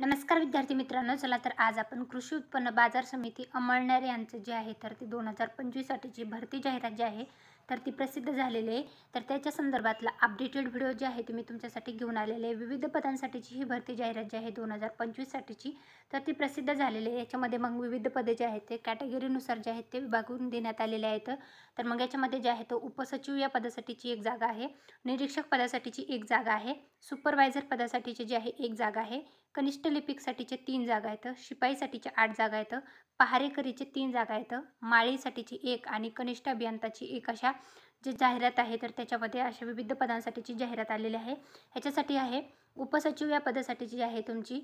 नमस्कार विद्यार्थी मित्रांनो, चला तर आज आपण कृषी उत्पन्न बाजार समिती अंमळनेर यांचं जे आहे तर ती 2025 साठीची भरती जाहिरात जी आहे तर ती प्रसिद्ध झालेली आहे. तर त्याच्या संदर्भातला अपडेटेड व्हिडिओ जे आहे ते मी तुमच्यासाठी घेऊन आलेले आहे. विविध पदांसाठीची ही भरती जाहिरात जी आहे 2025 साठीची तर ती प्रसिद्ध झालेली आहे. याच्यामध्ये मग विविध पदे जे आहेत ते कॅटेगरीनुसार जे आहेत ते विभागून देण्यात आलेले आहेत. तर मग याच्यामध्ये जे आहे तो उपसचिव या पदासाठीची एक जागा आहे, निरीक्षक पदासाठीची एक जागा आहे, सुपरवायझर पदासाठीची जी आहे एक जागा आहे, कनिष्ठ लिपिकसाठीचे 3 जागा आहेत, शिपाईसाठीच्या 8 जागा आहेत, पहारेकरीचे 3 जागा आहेत, माळीसाठीची 1 आणि कनिष्ठ अभियंताची 1 अशा जे जाहिरात आहे तर त्याच्यामध्ये अशा विविध पदांसाठीची जाहिरात आलेली आहे. ह्याच्यासाठी आहे उपसचिव या पदासाठीची जी आहे तुमची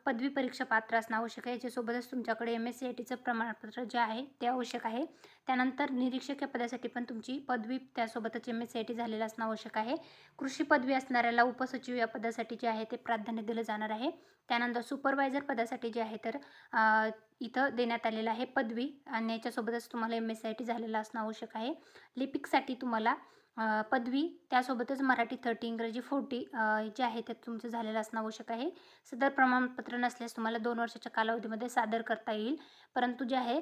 पदवी परीक्षा पात्र असणं आवश्यक आहे. याच्यासोबतच तुमच्याकडे MSc-ITचं प्रमाणपत्र जे आहे ते आवश्यक आहे. त्यानंतर निरीक्षक या पदासाठी पण तुमची पदवी त्यासोबतच MSc-IT झालेलं असणं आवश्यक आहे. कृषी पदवी असणाऱ्याला उपसचिव या पदासाठी जे आहे ते प्राधान्य दिलं जाणार आहे. त्यानंतर सुपरवायझर पदासाठी जे आहे तर इथं देण्यात आलेलं आहे पदवी आणि याच्यासोबतच तुम्हाला MSc-IT झालेलं असणं आवश्यक आहे. लिपिकसाठी तुम्हाला पदवी त्यासोबतच मराठी 30 इंग्रजी 40 जे आहे ते तुमचं झालेलं असणं आवश्यक आहे. सदर प्रमाणपत्र नसल्यास तुम्हाला 2 वर्षाच्या कालावधीमध्ये सादर करता येईल. परंतु जे आहे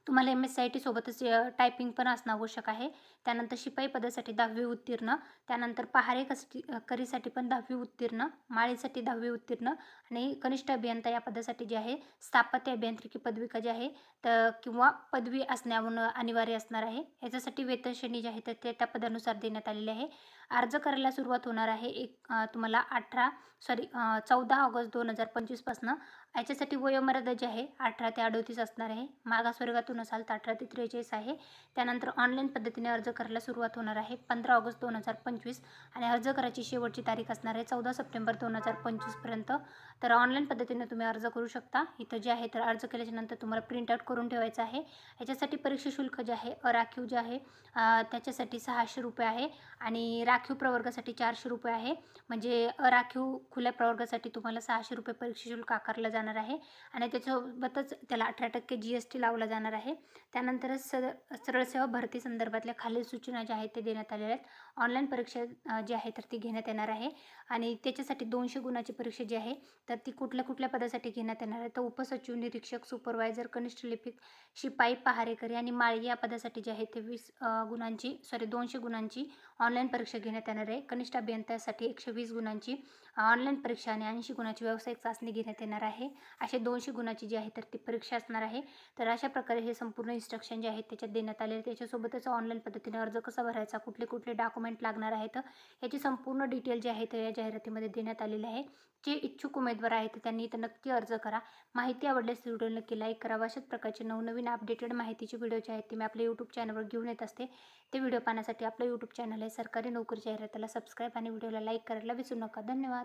तुम्हाला MSc-IT सोबतच टायपिंग पण असणं आवश्यक आहे. त्यानंतर शिपाई पदासाठी 10वी उत्तीर्ण, त्यानंतर करीसाठी पण 10वी उत्तीर्ण, माळीसाठी 10वी उत्तीर्ण आणि कनिष्ठ अभियंता या पदासाठी जे आहे स्थापत्य अभियांत्रिकी पदविका जी आहे तर किंवा पदवी असण्यावरून अनिवार्य असणार आहे. याच्यासाठी वेतन श्रेणी जी आहे तर ते त्या पदानुसार देण्यात आलेले आहे. अर्ज करायला सुरुवात होणार आहे तुम्हाला 14 ऑगस्ट 2025 पासून. याच्यासाठी वयोमर्यादा जी आहे 18 ते 38 असणार आहे. मागासवर्गातून असाल तर 18 ते 43 आहे. त्यानंतर ऑनलाईन पद्धतीने अर्ज करायला सुरुवात होणार आहे 15 ऑगस्ट 2025 आणि अर्ज करायची शेवटची तारीख असणार आहे 14 सप्टेंबर 2025 पर्यंत. तर ऑनलाईन पद्धतीने तुम्ही अर्ज करू शकता. इथं जे आहे तर अर्ज केल्याच्या नंतर तुम्हाला प्रिंटआउट करून ठेवायचं आहे. याच्यासाठी परीक्षा शुल्क जे आहे अराखीव जे आहे त्याच्यासाठी 600 रुपये आहे आणि राखीव प्रवर्गासाठी 400 रुपये आहे. म्हणजे अराखीव खुल्या प्रवर्गासाठी तुम्हाला 600 रुपये परीक्षा शुल्क आकारलं जाणार आहे आणि त्याच्यासोबतच त्याला 18% GST लावला जाणार आहे. त्यानंतरच सरळ सेवा भरती संदर्भातल्या खालील सूचना ज्या आहेत ते देण्यात आलेल्या आहेत. ऑनलाईन परीक्षा जी आहे तर ती घेण्यात येणार आहे आणि त्याच्यासाठी 200 गुणाची परीक्षा जी आहे तर ती कुठल्या कुठल्या पदासाठी घेण्यात येणार आहे तर उपसचिव, निरीक्षक, सुपरवायझर, कनिष्ठ लिपिक, शिपाई, पहारेकरी आणि माळी या पदासाठी जे आहे ते 200 गुणांची ऑनलाईन परीक्षा घेण्यात येणार आहे. कनिष्ठ अभियंत्यासाठी 120 गुणांची ऑनलाईन परीक्षा आणि 80 गुणाची व्यावसायिक चाचणी घेण्यात येणार आहे. असे 200 गुणाची जी आहे तर ती परीक्षा असणार आहे. तर अशा प्रकारे हे संपूर्ण इन्स्ट्रक्शन जे आहेत त्याच्यात देण्यात आले. त्याच्यासोबतच ऑनलाईन पद्धतीने अर्ज कसा भरायचा, कुठले कुठले डॉक्युमेंट लागणार आहेत याची संपूर्ण डिटेल जे आहे ते या जाहिरातीमध्ये देण्यात आलेली आहे. जे इच्छुक उमेदवार आहेत त्यांनी इथं नक्की अर्ज करा. माहिती आवडल्यास व्हिडिओ नक्की लाईक करा. अशाच प्रकारचे नवनवीन अपडेटेड माहितीचे व्हिडिओ जे आहेत ते मी आपल्या यूट्यूब चॅनलवर घेऊन येत असते. ते व्हिडिओ पाहण्यासाठी आपलं यूट्यूब चॅनल आहे सरकारी नोकरी जाहिरातीला सबस्क्राईब आणि व्हिडिओला लाईक करायला विसरू नका. धन्यवाद.